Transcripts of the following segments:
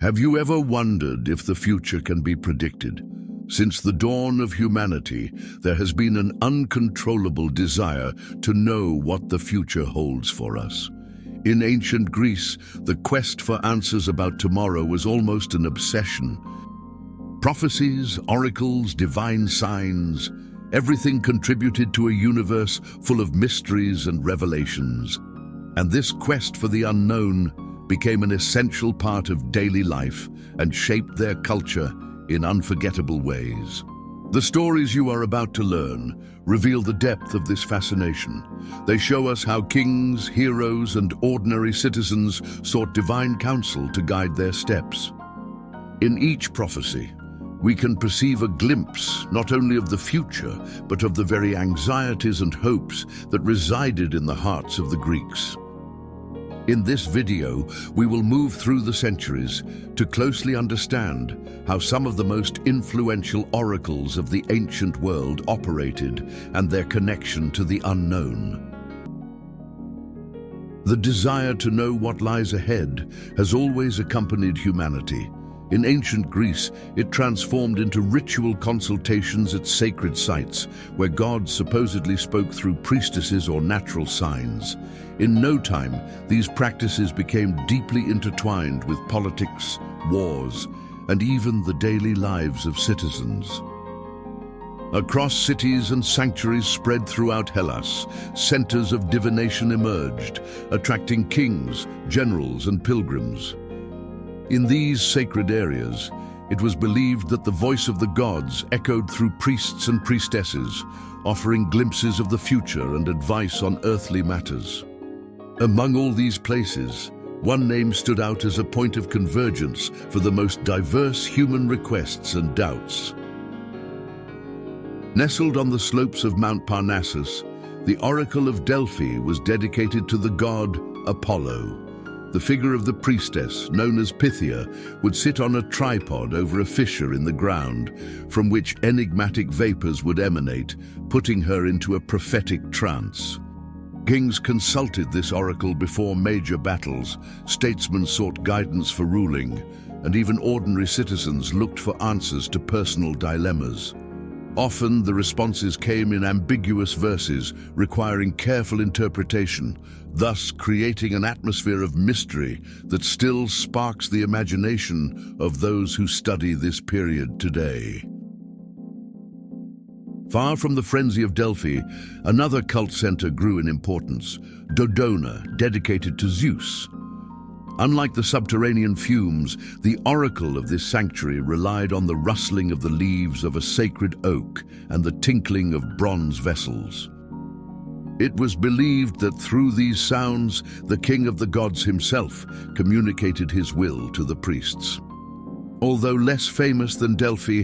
Have you ever wondered if the future can be predicted? Since the dawn of humanity, there has been an uncontrollable desire to know what the future holds for us. In ancient Greece, the quest for answers about tomorrow was almost an obsession. Prophecies, oracles, divine signs, everything contributed to a universe full of mysteries and revelations. And this quest for the unknown became an essential part of daily life and shaped their culture in unforgettable ways. The stories you are about to learn reveal the depth of this fascination. They show us how kings, heroes, and ordinary citizens sought divine counsel to guide their steps. In each prophecy, we can perceive a glimpse not only of the future, but of the very anxieties and hopes that resided in the hearts of the Greeks. In this video, we will move through the centuries to closely understand how some of the most influential oracles of the ancient world operated and their connection to the unknown. The desire to know what lies ahead has always accompanied humanity. In ancient Greece, it transformed into ritual consultations at sacred sites, where gods supposedly spoke through priestesses or natural signs. In no time, these practices became deeply intertwined with politics, wars, and even the daily lives of citizens. Across cities and sanctuaries spread throughout Hellas, centers of divination emerged, attracting kings, generals, and pilgrims. In these sacred areas, it was believed that the voice of the gods echoed through priests and priestesses, offering glimpses of the future and advice on earthly matters. Among all these places, one name stood out as a point of convergence for the most diverse human requests and doubts. Nestled on the slopes of Mount Parnassus, the Oracle of Delphi was dedicated to the god Apollo. The figure of the priestess, known as Pythia, would sit on a tripod over a fissure in the ground, from which enigmatic vapors would emanate, putting her into a prophetic trance. Kings consulted this oracle before major battles, statesmen sought guidance for ruling, and even ordinary citizens looked for answers to personal dilemmas. Often the responses came in ambiguous verses, requiring careful interpretation, thus creating an atmosphere of mystery that still sparks the imagination of those who study this period today. Far from the frenzy of Delphi, another cult center grew in importance, Dodona, dedicated to Zeus. Unlike the subterranean fumes, the oracle of this sanctuary relied on the rustling of the leaves of a sacred oak and the tinkling of bronze vessels. It was believed that through these sounds, the king of the gods himself communicated his will to the priests. Although less famous than Delphi,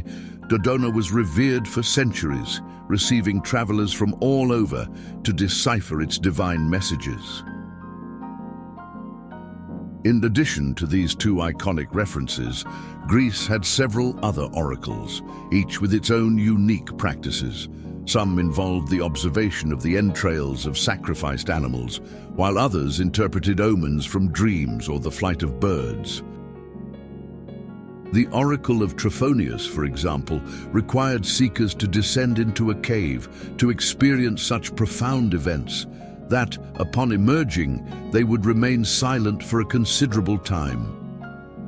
Dodona was revered for centuries, receiving travelers from all over to decipher its divine messages. In addition to these two iconic references, Greece had several other oracles, each with its own unique practices. Some involved the observation of the entrails of sacrificed animals, while others interpreted omens from dreams or the flight of birds. The Oracle of Trophonius, for example, required seekers to descend into a cave to experience such profound events that, upon emerging, they would remain silent for a considerable time.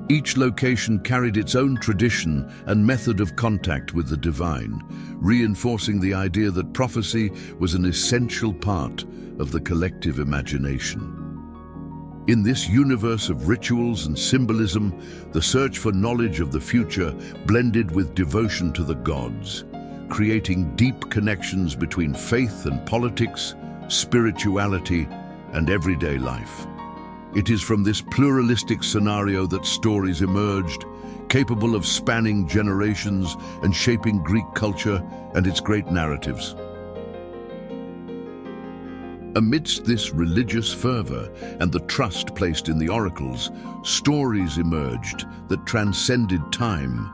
Each location carried its own tradition and method of contact with the divine, reinforcing the idea that prophecy was an essential part of the collective imagination. In this universe of rituals and symbolism, the search for knowledge of the future blended with devotion to the gods, creating deep connections between faith and politics, spirituality, and everyday life. It is from this pluralistic scenario that stories emerged, capable of spanning generations and shaping Greek culture and its great narratives. Amidst this religious fervor and the trust placed in the oracles, stories emerged that transcended time,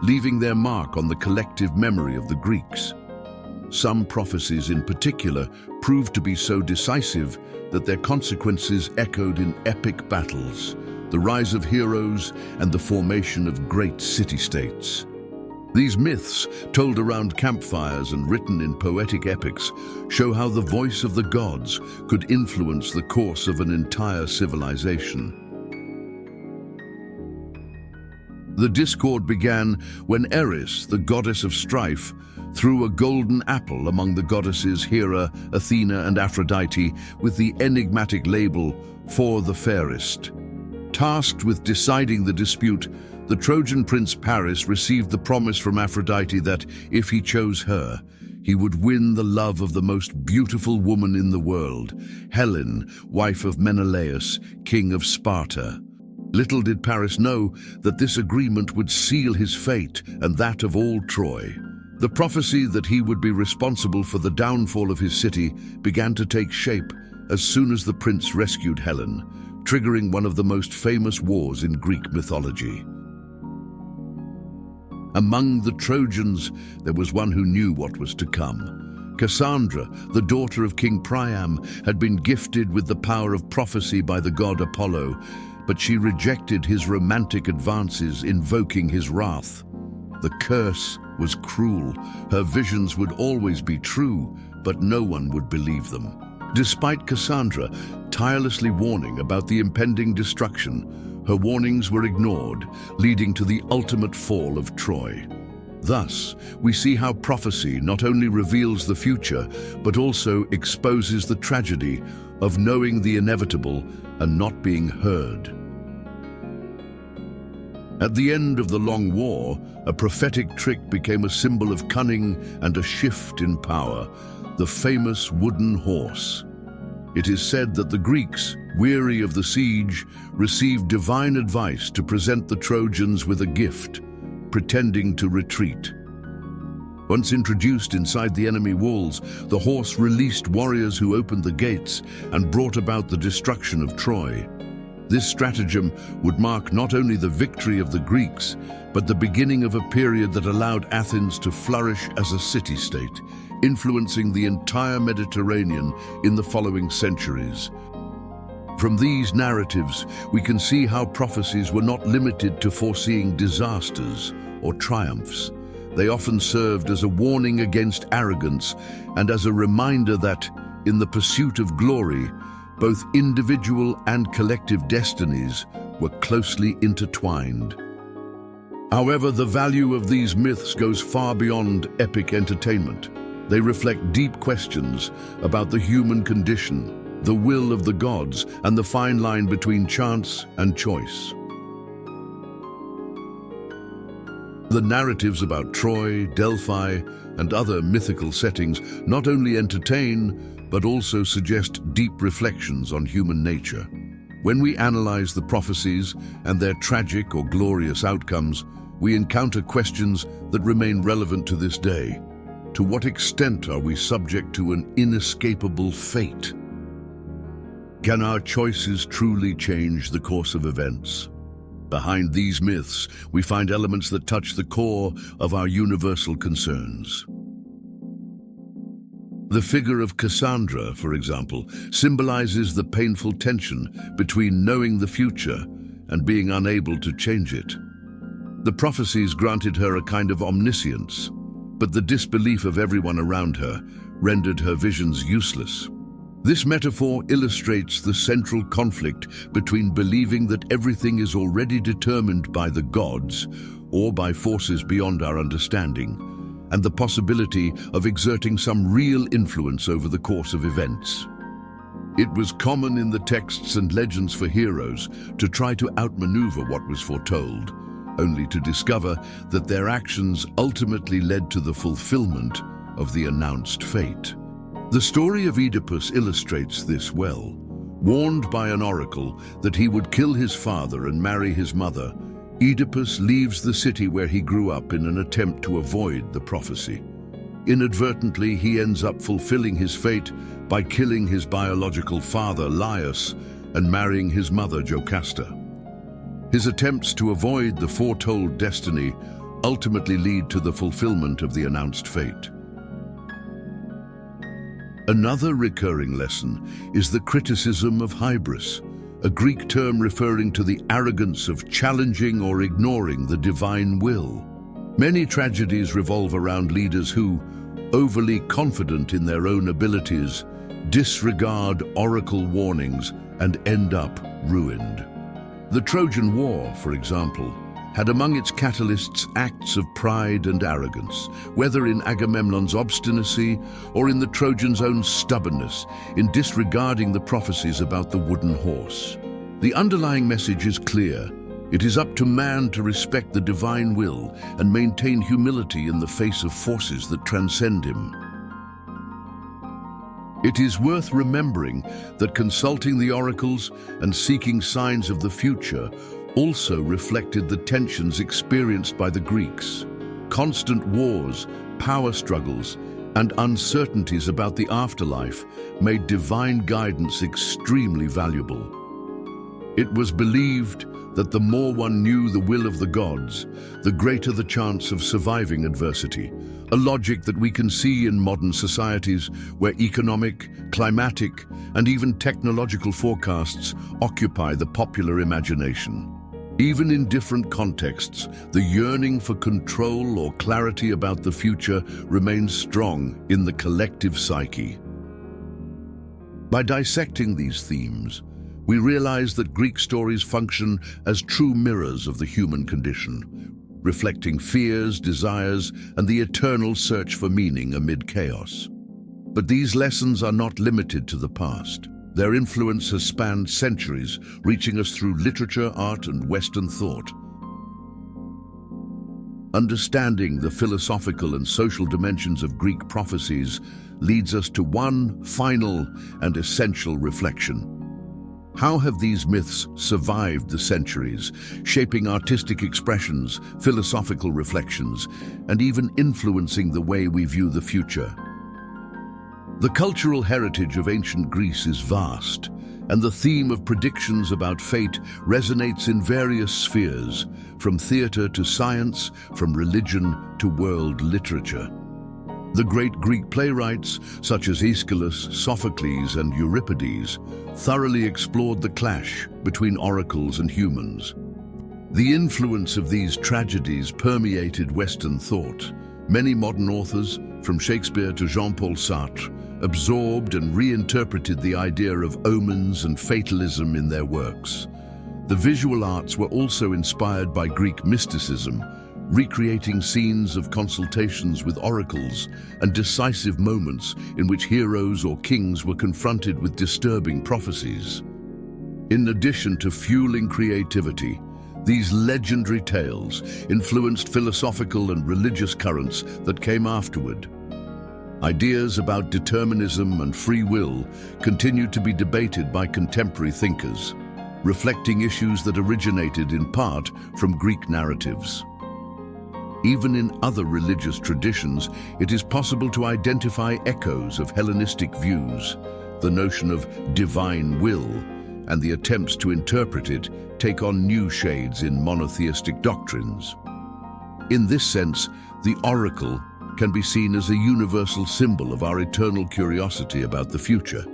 leaving their mark on the collective memory of the Greeks. Some prophecies in particular proved to be so decisive that their consequences echoed in epic battles, the rise of heroes, and the formation of great city-states. These myths, told around campfires and written in poetic epics, show how the voice of the gods could influence the course of an entire civilization. The discord began when Eris, the goddess of strife, threw a golden apple among the goddesses Hera, Athena, and Aphrodite with the enigmatic label, "For the fairest." Tasked with deciding the dispute, the Trojan prince Paris received the promise from Aphrodite that, if he chose her, he would win the love of the most beautiful woman in the world, Helen, wife of Menelaus, king of Sparta. Little did Paris know that this agreement would seal his fate and that of all Troy. The prophecy that he would be responsible for the downfall of his city began to take shape as soon as the prince rescued Helen, triggering one of the most famous wars in Greek mythology. Among the Trojans, there was one who knew what was to come. Cassandra, the daughter of King Priam, had been gifted with the power of prophecy by the god Apollo, but she rejected his romantic advances, invoking his wrath. The curse was cruel. Her visions would always be true, but no one would believe them. Despite Cassandra tirelessly warning about the impending destruction, her warnings were ignored, leading to the ultimate fall of Troy. Thus, we see how prophecy not only reveals the future, but also exposes the tragedy of knowing the inevitable and not being heard. At the end of the long war, a prophetic trick became a symbol of cunning and a shift in power, the famous wooden horse. It is said that the Greeks, weary of the siege, received divine advice to present the Trojans with a gift, pretending to retreat. Once introduced inside the enemy walls, the horse released warriors who opened the gates and brought about the destruction of Troy. This stratagem would mark not only the victory of the Greeks, but the beginning of a period that allowed Athens to flourish as a city-state, influencing the entire Mediterranean in the following centuries. From these narratives, we can see how prophecies were not limited to foreseeing disasters or triumphs. They often served as a warning against arrogance and as a reminder that, in the pursuit of glory, both individual and collective destinies were closely intertwined. However, the value of these myths goes far beyond epic entertainment. They reflect deep questions about the human condition, the will of the gods, and the fine line between chance and choice. The narratives about Troy, Delphi, and other mythical settings not only entertain, but also suggest deep reflections on human nature. When we analyze the prophecies and their tragic or glorious outcomes, we encounter questions that remain relevant to this day. To what extent are we subject to an inescapable fate? Can our choices truly change the course of events? Behind these myths, we find elements that touch the core of our universal concerns. The figure of Cassandra, for example, symbolizes the painful tension between knowing the future and being unable to change it. The prophecies granted her a kind of omniscience, but the disbelief of everyone around her rendered her visions useless. This metaphor illustrates the central conflict between believing that everything is already determined by the gods or by forces beyond our understanding, and the possibility of exerting some real influence over the course of events. It was common in the texts and legends for heroes to try to outmaneuver what was foretold, only to discover that their actions ultimately led to the fulfillment of the announced fate. The story of Oedipus illustrates this well. Warned by an oracle that he would kill his father and marry his mother, Oedipus leaves the city where he grew up in an attempt to avoid the prophecy. Inadvertently, he ends up fulfilling his fate by killing his biological father, Laius, and marrying his mother, Jocasta. His attempts to avoid the foretold destiny ultimately lead to the fulfillment of the announced fate. Another recurring lesson is the criticism of hybris, a Greek term referring to the arrogance of challenging or ignoring the divine will. Many tragedies revolve around leaders who, overly confident in their own abilities, disregard oracle warnings and end up ruined. The Trojan War, for example, had among its catalysts acts of pride and arrogance, whether in Agamemnon's obstinacy or in the Trojans' own stubbornness in disregarding the prophecies about the wooden horse. The underlying message is clear. It is up to man to respect the divine will and maintain humility in the face of forces that transcend him. It is worth remembering that consulting the oracles and seeking signs of the future also reflected the tensions experienced by the Greeks. Constant wars, power struggles, and uncertainties about the afterlife made divine guidance extremely valuable. It was believed that the more one knew the will of the gods, the greater the chance of surviving adversity, a logic that we can see in modern societies where economic, climatic, and even technological forecasts occupy the popular imagination. Even in different contexts, the yearning for control or clarity about the future remains strong in the collective psyche. By dissecting these themes, we realize that Greek stories function as true mirrors of the human condition, reflecting fears, desires, and the eternal search for meaning amid chaos. But these lessons are not limited to the past. Their influence has spanned centuries, reaching us through literature, art, and Western thought. Understanding the philosophical and social dimensions of Greek prophecies leads us to one final and essential reflection. How have these myths survived the centuries, shaping artistic expressions, philosophical reflections, and even influencing the way we view the future? The cultural heritage of ancient Greece is vast, and the theme of predictions about fate resonates in various spheres, from theater to science, from religion to world literature. The great Greek playwrights, such as Aeschylus, Sophocles, and Euripides, thoroughly explored the clash between oracles and humans. The influence of these tragedies permeated Western thought. Many modern authors, from Shakespeare to Jean-Paul Sartre, absorbed and reinterpreted the idea of omens and fatalism in their works. The visual arts were also inspired by Greek mysticism, recreating scenes of consultations with oracles and decisive moments in which heroes or kings were confronted with disturbing prophecies. In addition to fueling creativity, these legendary tales influenced philosophical and religious currents that came afterward. Ideas about determinism and free will continued to be debated by contemporary thinkers, reflecting issues that originated in part from Greek narratives. Even in other religious traditions, it is possible to identify echoes of Hellenistic views. The notion of divine will and the attempts to interpret it take on new shades in monotheistic doctrines. In this sense, the oracle can be seen as a universal symbol of our eternal curiosity about the future.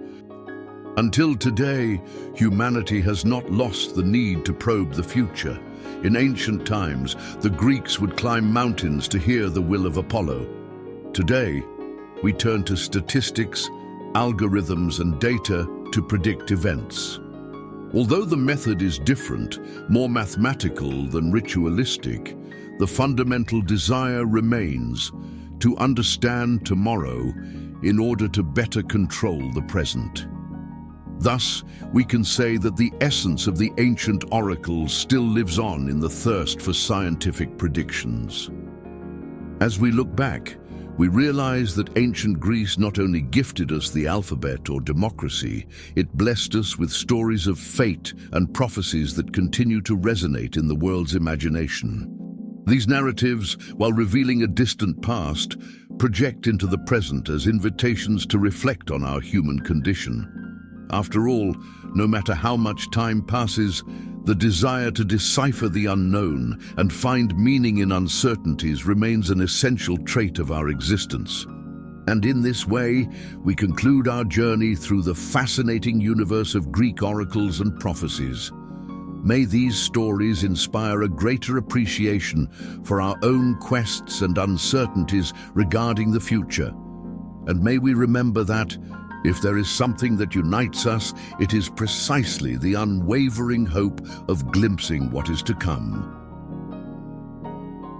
Until today, humanity has not lost the need to probe the future. In ancient times, the Greeks would climb mountains to hear the will of Apollo. Today, we turn to statistics, algorithms, and data to predict events. Although the method is different, more mathematical than ritualistic, the fundamental desire remains to understand tomorrow in order to better control the present. Thus, we can say that the essence of the ancient oracles still lives on in the thirst for scientific predictions. As we look back, we realize that ancient Greece not only gifted us the alphabet or democracy, it blessed us with stories of fate and prophecies that continue to resonate in the world's imagination. These narratives, while revealing a distant past, project into the present as invitations to reflect on our human condition. After all, no matter how much time passes, the desire to decipher the unknown and find meaning in uncertainties remains an essential trait of our existence. And in this way, we conclude our journey through the fascinating universe of Greek oracles and prophecies. May these stories inspire a greater appreciation for our own quests and uncertainties regarding the future. And may we remember that, if there is something that unites us, it is precisely the unwavering hope of glimpsing what is to come.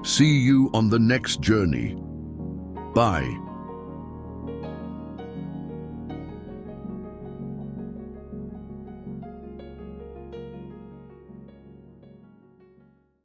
See you on the next journey. Bye.